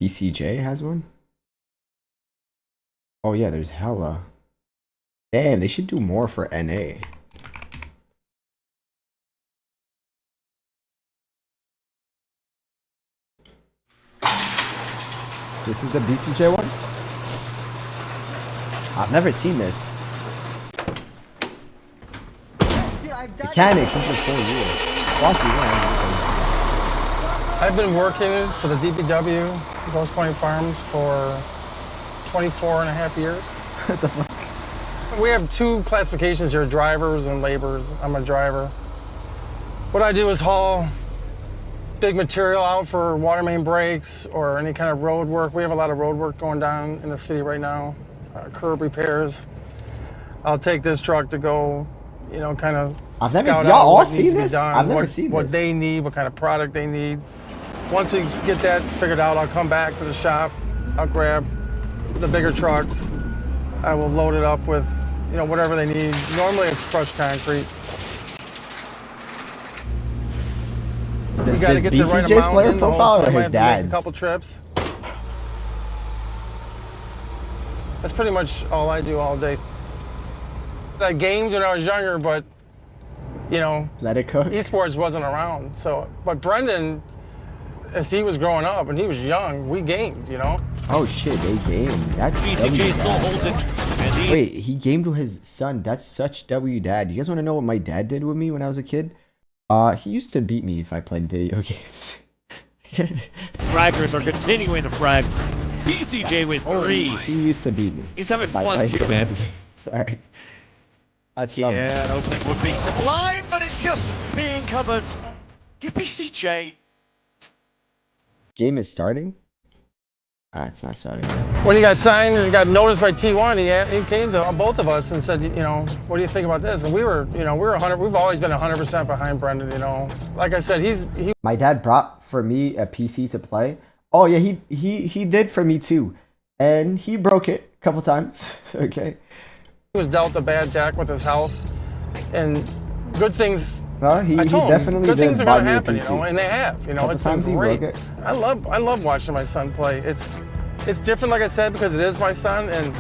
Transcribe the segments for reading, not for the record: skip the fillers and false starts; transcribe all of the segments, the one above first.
BCJ has one? Oh yeah, there's hella. Damn, they should do more for NA. This is the BCJ one? I've never seen this. Mechanics, been for 4 years. Bossy, I've been working for the DPW, Ghost Point Farms, for 24.5 years. What the fuck? We have two classifications here, drivers and laborers. I'm a driver. What I do is haul big material out for water main breaks or any kind of road work. We have a lot of road work going down in the city right now, curb repairs. I'll take this truck to go, you know, kind of scout out what needs to be done, I've never seen this. What they need, what kind of product they need. Once we get that figured out, I'll come back to the shop. I'll grab the bigger trucks. I will load it up with, you know, whatever they need. Normally it's crushed concrete. You got to get the right amount player in the profile hole, so or I his have to make dad's? a couple trips. That's pretty much all I do all day. I gamed when I was younger, but you know, let it cook. Esports wasn't around. So, but Brendan, as he was growing up and he was young, we gamed, you know. Oh shit, they gamed. That's BCJ still holds it. Wait, he gamed with his son. That's such W dad. You guys want to know what my dad did with me when I was a kid? He used to beat me if I played video games. Fraggers are continuing to frag. BCJ with 3. He used to beat me. He's having fun too, man. Sorry. That's lovely. Yeah, an opening would be sublime, but it's just being covered. Give BCJ. Game is starting? Ah, it's not starting. When he got signed and got noticed by T1, he came to both of us and said, you know, what do you think about this? And we were, you know, we've always been 100% behind Brendan, you know. Like I said, My dad brought for me a PC to play. Oh yeah, he did for me too. And he broke it a couple times. Okay. He was dealt a bad deck with his health, and good things. He told him, definitely good did things are buy going to me a happen, you PC. know, and they have. You know, it's been great. I love watching my son play. It's different, like I said, because it is my son, and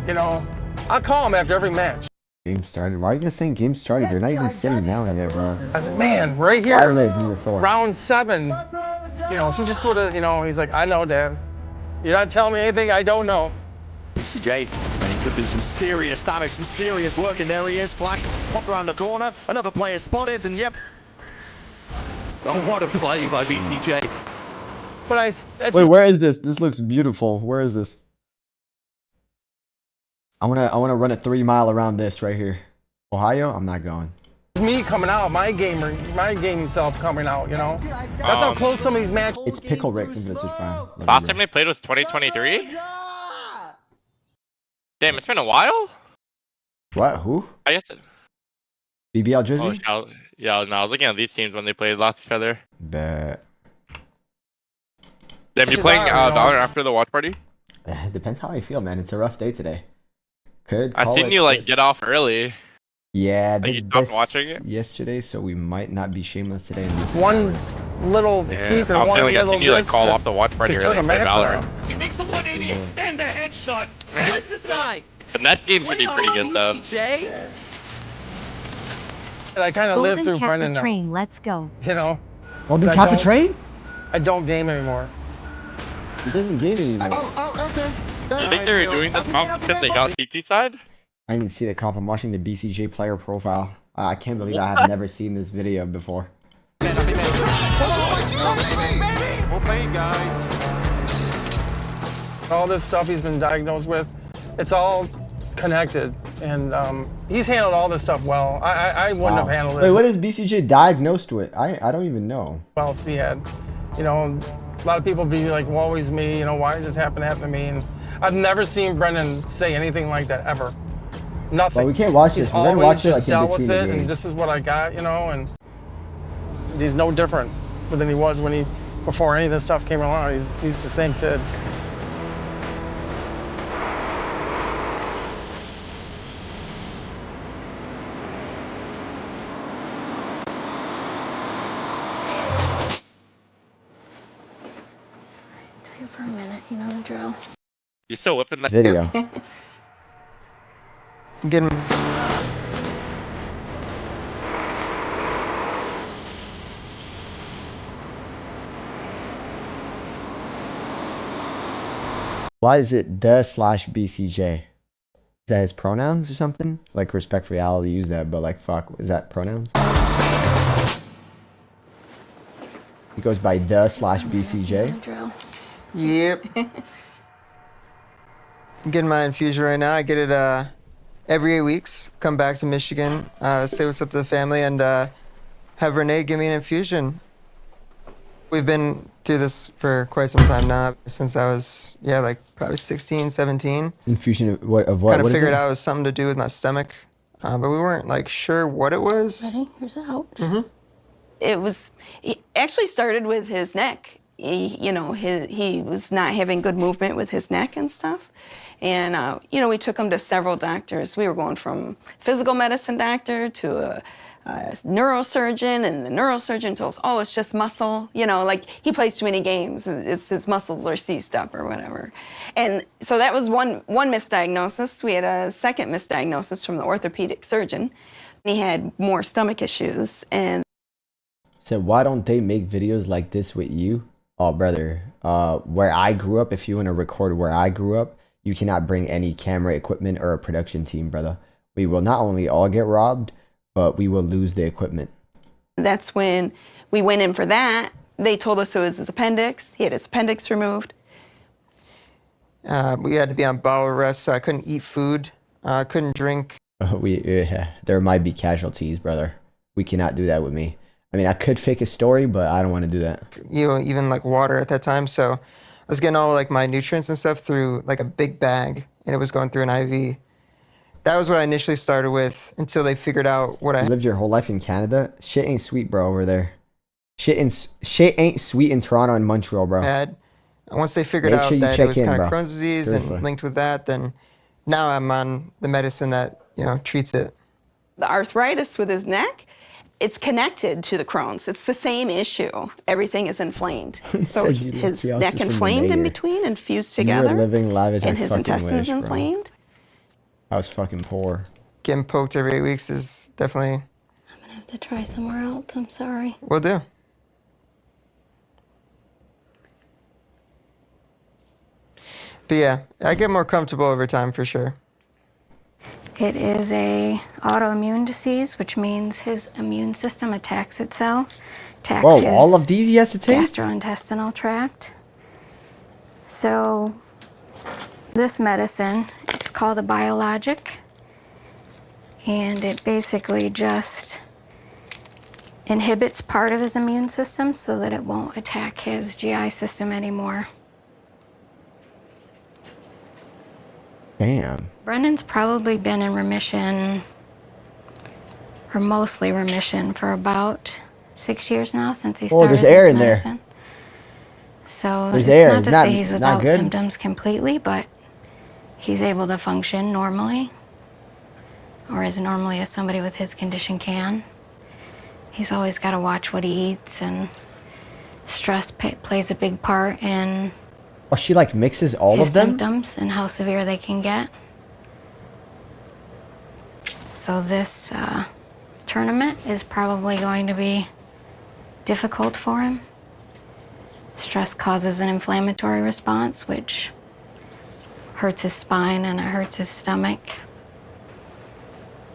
you know, I call him after every match. Game started. Why are you just saying game started? You're not even sitting down in there, bro. I said, man, right here, I lived here before. round 7. You know, he just sort of, you know, he's like, I know, Dad. You're not telling me anything I don't know. BCJ, and he could do some serious damage, some serious work in there. He is. Flash popped around the corner. Another player spotted, and yep. Oh, what a play by BCJ. But wait, where is this? This looks beautiful. Where is this? I wanna run a 3 mile around this right here. Ohio? I'm not going. It's me coming out, my gaming self coming out, you know? That's how close some of these matches. It's Pickle Rick from Blizzard Prime. Last time they played was 2023? Damn, it's been a while? What? Who? I guess it... BBL Drizzy? Oh, yeah, no, I was looking at these teams when they played last each other. Bet. Damn, you playing Valorant after the watch party? Depends how I feel, man. It's a rough day today. I seen you like get off early. Yeah, like, you stopped watching it yesterday, so we might not be shameless today. One little secret, one little you like call off the watch party early and play Valorant. He makes the 180 and the headshot. What's this guy? The net game should be pretty good though. And I kind of live through Brendan now. Train, let's go. You know? Golden Kappa Train? I don't game anymore. He doesn't game anymore. Do you think they're doing this because they got CT side? I didn't see the comp. I'm watching the BCJ player profile. I can't believe I have never seen this video before. We'll play, guys. All this stuff he's been diagnosed with, it's all connected. And he's handled all this stuff well. I wouldn't have handled this. Wait, what is BCJ diagnosed with? I don't even know. Well, if he had, you know, a lot of people be like, woe is me, you know, why does this happen to me? And I've never seen Brendan say anything like that ever. Nothing. Well, we can't watch this. He's We're gonna always watch it just like dealt in with between it, the and this is what I got, you know, and he's no different than he was before any of this stuff came along. He's the same kid. here for a minute, you know the drill. You still whipping that? Video. I'm getting. Why is it the/BCJ? Is that his pronouns or something? Like, respectfully, I'll use that, but like, fuck, is that pronouns? He goes by the/BCJ. You know the drill. Yep. I'm getting my infusion right now. I get it every 8 weeks. Come back to Michigan, say what's up to the family, and have Renee give me an infusion. We've been through this for quite some time now, since I was, like probably 16, 17. Infusion of what? Kind What of is figured it? out it was something to do with my stomach, but we weren't like sure what it was. Ready? Here's out. It actually started with his neck. He was not having good movement with his neck and stuff. And, we took him to several doctors. We were going from physical medicine doctor to a neurosurgeon, and the neurosurgeon told us, oh, it's just muscle. Like he plays too many games. It's his muscles are seized up or whatever. And so that was one misdiagnosis. We had a second misdiagnosis from the orthopedic surgeon. He had more stomach issues. And So why don't they make videos like this with you? Oh, brother, where I grew up, if you want to record where I grew up, you cannot bring any camera equipment or a production team, brother. We will not only all get robbed, but we will lose the equipment. that's when we went in for that. They told us it was his appendix. He had his appendix removed. We had to be on bowel arrest, so I couldn't eat food, couldn't drink. There might be casualties, brother. We cannot do that with me. I mean, I could fake a story, but I don't want to do that. Even like water at that time. So I was getting all like my nutrients and stuff through like a big bag, and it was going through an IV. That was what I initially started with until they figured out what I You lived your whole life in Canada? Shit ain't sweet, bro, over there. Shit ain't sweet in Toronto and Montreal, bro. had. And once they figured Make out sure you that it check was in, kind bro. of Crohn's disease Seriously. and linked with that, then now I'm on the medicine that, treats it. The arthritis with his neck, it's connected to the Crohn's. It's the same issue. Everything is inflamed. So said you lived his 3 houses neck from the inflamed in mayor. between and fused You together. were living lavish. And I his fucking intestines wish, bro. inflamed. I was fucking poor. Getting poked every 8 weeks is definitely, I'm gonna have to try somewhere else. I'm sorry. will do. But yeah, I get more comfortable over time for sure. It is a autoimmune disease, which means his immune system attacks itself. Attacks Whoa, his all of these he has to take? gastrointestinal tract. So this medicine, it's called a biologic, and it basically just inhibits part of his immune system so that it won't attack his GI system anymore. Damn. Brendan's probably been in remission, or mostly remission, for about 6 years now since he started there's air this in there. medicine. So There's it's air. not It's to not- say he's not without good. symptoms completely, but he's able to function normally, or as normally as somebody with his condition can. He's always got to watch what he eats, and stress plays a big part in Oh, she like mixes all his of them? symptoms and how severe they can get. So this tournament is probably going to be difficult for him. Stress causes an inflammatory response, which hurts his spine and it hurts his stomach.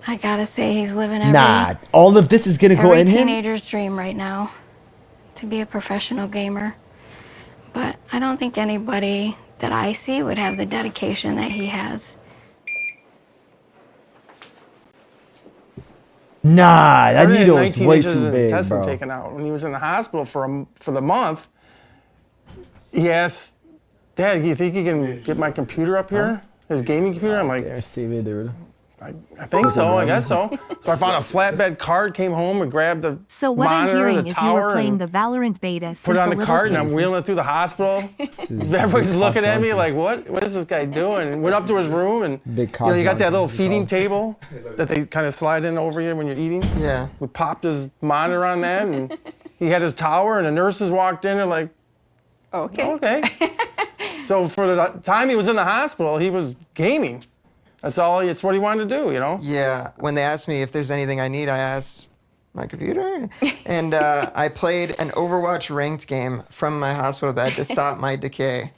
I gotta say, he's living Nah, all of this is gonna go every in him? teenager's dream right now, to be a professional gamer. But I don't think anybody that I see would have the dedication that he has. Nah, that Already had needle is 19 way inches too of big, intestine bro. taken out. When he was in the hospital for the month, he asked, Dad, do you think you can get my computer up here? His gaming computer? I'm like, I see me, dude. I think so, I guess so. So I found a flatbed cart, came home and grabbed the So what I'm monitor, hearing the is you tower, were playing and the Valorant beta put it since on a the little cart, and I'm kid. wheeling it through the hospital. Everybody's looking at me like, what is this guy doing? Went up to his room, and Big you got that cock little block, feeding big table that they kind of slide in over you when you're eating. Yeah. We popped his monitor on that, and he had his tower, and the nurses walked in and like, Okay. okay. So for the time he was in the hospital, he was gaming. It's what he wanted to do, you know? Yeah, when they ask me if there's anything I need, I ask my computer. And I played an Overwatch ranked game from my hospital bed to stop my decay.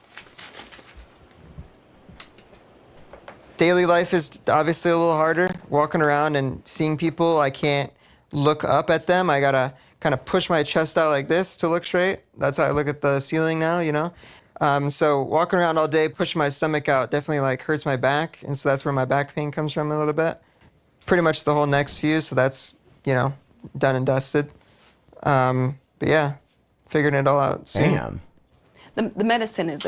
Daily life is obviously a little harder. Walking around and seeing people, I can't look up at them. I gotta kind of push my chest out like this to look straight. That's how I look at the ceiling now, you know? So walking around all day, pushing my stomach out definitely like hurts my back. And so that's where my back pain comes from a little bit. Pretty much the whole neck's fused, so that's, you know, done and dusted. But yeah, figuring it all out soon. Damn. The medicine is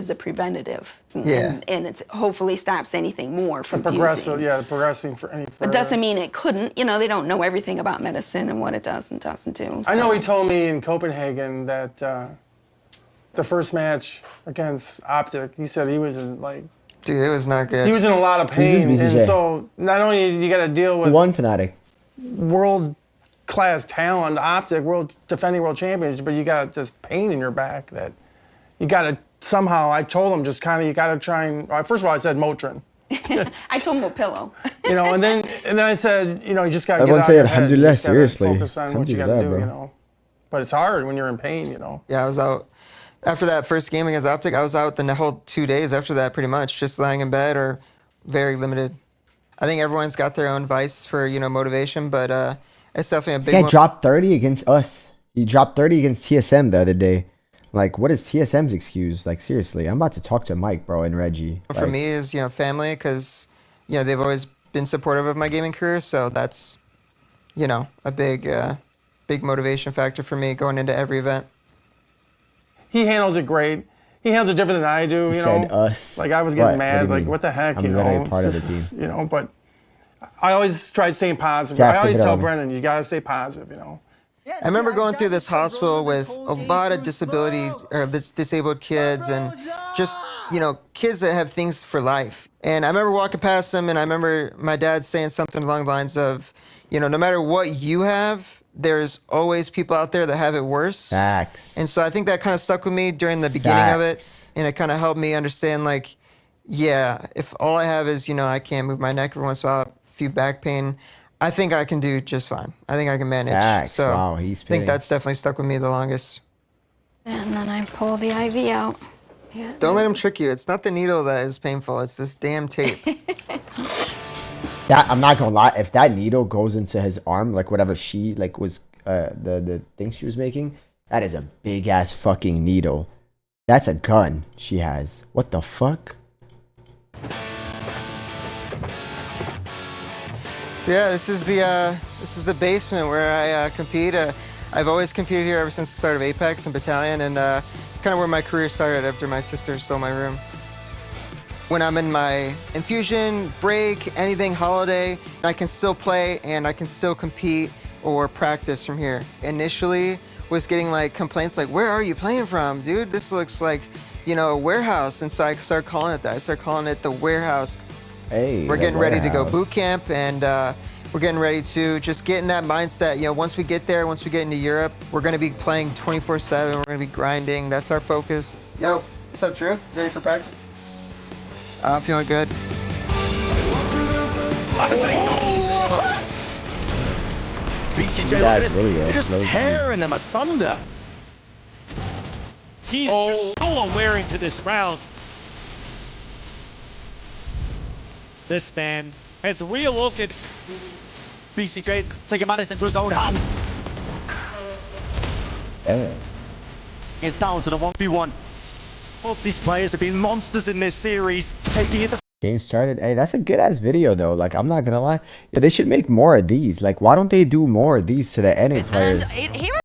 a preventative, Yeah. and it hopefully stops anything more from Progressive, fusing. yeah, progressing for any further. But doesn't mean it couldn't. You know, they don't know everything about medicine and what it does and doesn't do. I know so. he told me in Copenhagen that the first match against Optic, he said he was in like... Dude, it was not good. He was in a lot of pain, Who's this BCJ? and so not only you got to deal with One Fnatic. world-class talent, Optic, defending world champions, but you got this pain in your back that you got to somehow. I told him just kind of you got to try and. First of all, I said Motrin. I told him a pillow. You know, and then I said, you know, you just got to get Everyone out say of your head. You alhamdulillah, just gotta seriously. focus on what you got to do, Alhamdulillah, you bro. know. But it's hard when you're in pain, you know. Yeah, I was out. After that first game against Optic, I was out the whole 2 days after that, pretty much, just lying in bed or very limited. I think everyone's got their own vice for, you know, motivation, but it's definitely a This big guy one. dropped 30 against us. He dropped 30 against TSM the other day. Like, what is TSM's excuse? Like, seriously, I'm about to talk to Mike, bro, and Reggie. For Like, me is, you know, family, because, you know, they've always been supportive of my gaming career, so that's, you know, a big motivation factor for me going into every event. He handles it great. He handles it different than I do, he you said know. us. Like I was What? getting What do mad, you like mean? what the heck, I'm you know. literally part of the It's just, team. you know, but I always try staying positive. Zach, I always give it tell up. Brennan, you gotta stay positive, you know. I remember going through this hospital with a lot of disabled kids and just, you know, kids that have things for life. And I remember walking past them, and I remember my dad saying something along the lines of, you know, no matter what you have, there's always people out there that have it worse. Facts. And so I think that kind of stuck with me during the beginning of it. Facts. And it kind of helped me understand, like, yeah, if all I have is, you know, I can't move my neck every once in a while, a few back pain, I think I can do just fine. I think I can manage. Facts. So Wow, he's I think spitting. that's definitely stuck with me the longest. And then I pull the IV out. Yeah. Don't let him trick you. It's not the needle that is painful. It's this damn tape. That I'm not gonna lie. If that needle goes into his arm, like whatever she like was the thing she was making, that is a big ass fucking needle. That's a gun she has. What the fuck? So yeah, this is the basement where I compete. I've always competed here ever since the start of Apex and Battalion, and kind of where my career started after my sister stole my room. When I'm in my infusion, break, anything holiday, I can still play and I can still compete or practice from here. Initially, was getting like complaints like, "Where are you playing from, dude? This looks like, you know, a warehouse." And so I started calling it that. I started calling it the warehouse. Hey, We're the getting ready to go warehouse. boot camp, and we're getting ready to just get in that mindset. You know, once we get there, once we get into Europe, we're going to be playing 24/7. We're going to be grinding. That's our focus. Yo, what's up, Drew? Ready for practice? I'm feeling good. BCJ, Yeah, look it's at really this. good. They're just Low-key. tearing them asunder. He is just so alluring to this round. This man has relocated. BCJ taking matters into his own hands. Yeah. It's down to the 1v1. Both these players have been monsters in this series, taking it. Game started. Hey, that's a good ass video though. Like, I'm not gonna lie. Yeah, they should make more of these. Like, why don't they do more of these to the NA players? And he